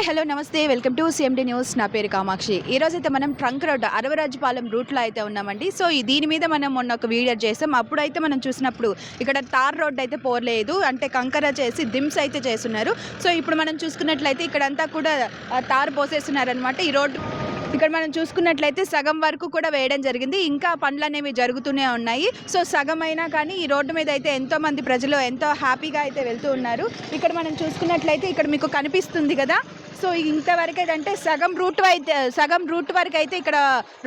Hi hello నమస్తే welcome to CMD news. నా పేరు కామాక్షి. ఈరోజైతే మనం ట్రంక్ రోడ్ అరవరాజుపాలెం రూట్లో అయితే ఉన్నామండి. సో దీని మీద మనం మొన్న ఒక వీడియో చేసాం. అప్పుడైతే మనం చూసినప్పుడు ఇక్కడ తార్ రోడ్ అయితే పోలేదు, అంటే కంకర చేసి దిమ్స్ అయితే చేస్తున్నారు. సో ఇప్పుడు మనం చూసుకున్నట్లయితే ఇక్కడంతా కూడా తార్ పోసేస్తున్నారనమాట. ఈ రోడ్డు ఇక్కడ మనం చూసుకున్నట్లయితే సగం వరకు కూడా వేయడం జరిగింది. ఇంకా పనులు అనేవి జరుగుతూనే ఉన్నాయి. సో సగం అయినా కానీ ఈ రోడ్డు మీద అయితే ఎంతోమంది ప్రజలు ఎంతో హ్యాపీగా అయితే వెళ్తూ ఉన్నారు. ఇక్కడ మనం చూసుకున్నట్లయితే ఇక్కడ మీకు కనిపిస్తుంది కదా. సో ఇంతవరకు అంటే సగం రూట్ వరకు అయితే ఇక్కడ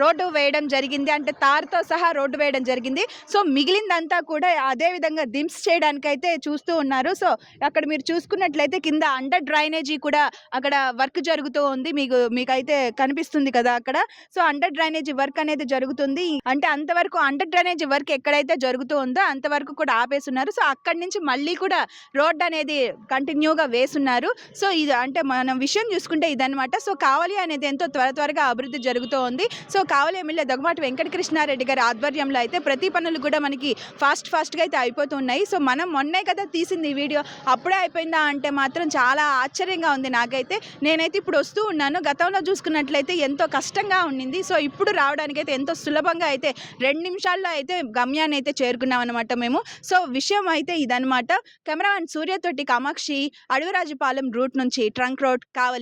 రోడ్డు వేయడం జరిగింది, అంటే తార్తో సహా రోడ్డు వేయడం జరిగింది. సో మిగిలిందంతా కూడా అదే విధంగా దిమ్స్ చేయడానికైతే చూస్తూ ఉన్నారు. సో అక్కడ మీరు చూసుకున్నట్లయితే కింద అండర్ డ్రైనేజీ కూడా అక్కడ వర్క్ జరుగుతూ ఉంది. మీకైతే కనిపిస్తుంది కదా అక్కడ. సో అండర్ డ్రైనేజీ వర్క్ అనేది జరుగుతుంది. అంటే అంతవరకు అండర్ డ్రైనేజీ వర్క్ ఎక్కడైతే జరుగుతూ ఉందో అంతవరకు కూడా ఆపేస్తున్నారు. సో అక్కడి నుంచి మళ్ళీ కూడా రోడ్ అనేది కంటిన్యూగా వేస్తున్నారు. సో ఇది అంటే మనం విషయం చూసుకుంటే ఇదనమాట. సో కావలి అనేది ఎంతో త్వరగా అభివృద్ధి జరుగుతూ ఉంది. సో కావలి ఎమ్మెల్యే దగ్గుమాటి వెంకటకృష్ణారెడ్డి గారి ఆధ్వర్యంలో అయితే ప్రతి పనులు కూడా మనకి ఫాస్ట్గా అయితే అయిపోతున్నాయి. సో మనం మొన్నే కదా తీసింది ఈ వీడియో, అప్పుడే అయిపోయిందా అంటే మాత్రం చాలా ఆశ్చర్యంగా ఉంది నాకైతే. నేనైతే ఇప్పుడు వస్తూ ఉన్నాను. గతంలో చూసుకున్నట్లయితే ఎంతో కష్టంగా ఉండింది. సో ఇప్పుడు రావడానికి అయితే ఎంతో సులభంగా అయితే 2 నిమిషాల్లో అయితే గమ్యాన్ని అయితే చేరుకున్నాం అనమాట మేము. సో విషయం అయితే ఇదనమాట. కెమెరామెన్ సూర్యతోటి కామాక్షి, అడవిరాజుపాలెం రూట్ నుంచి ట్రంక్ రోడ్ కావలి.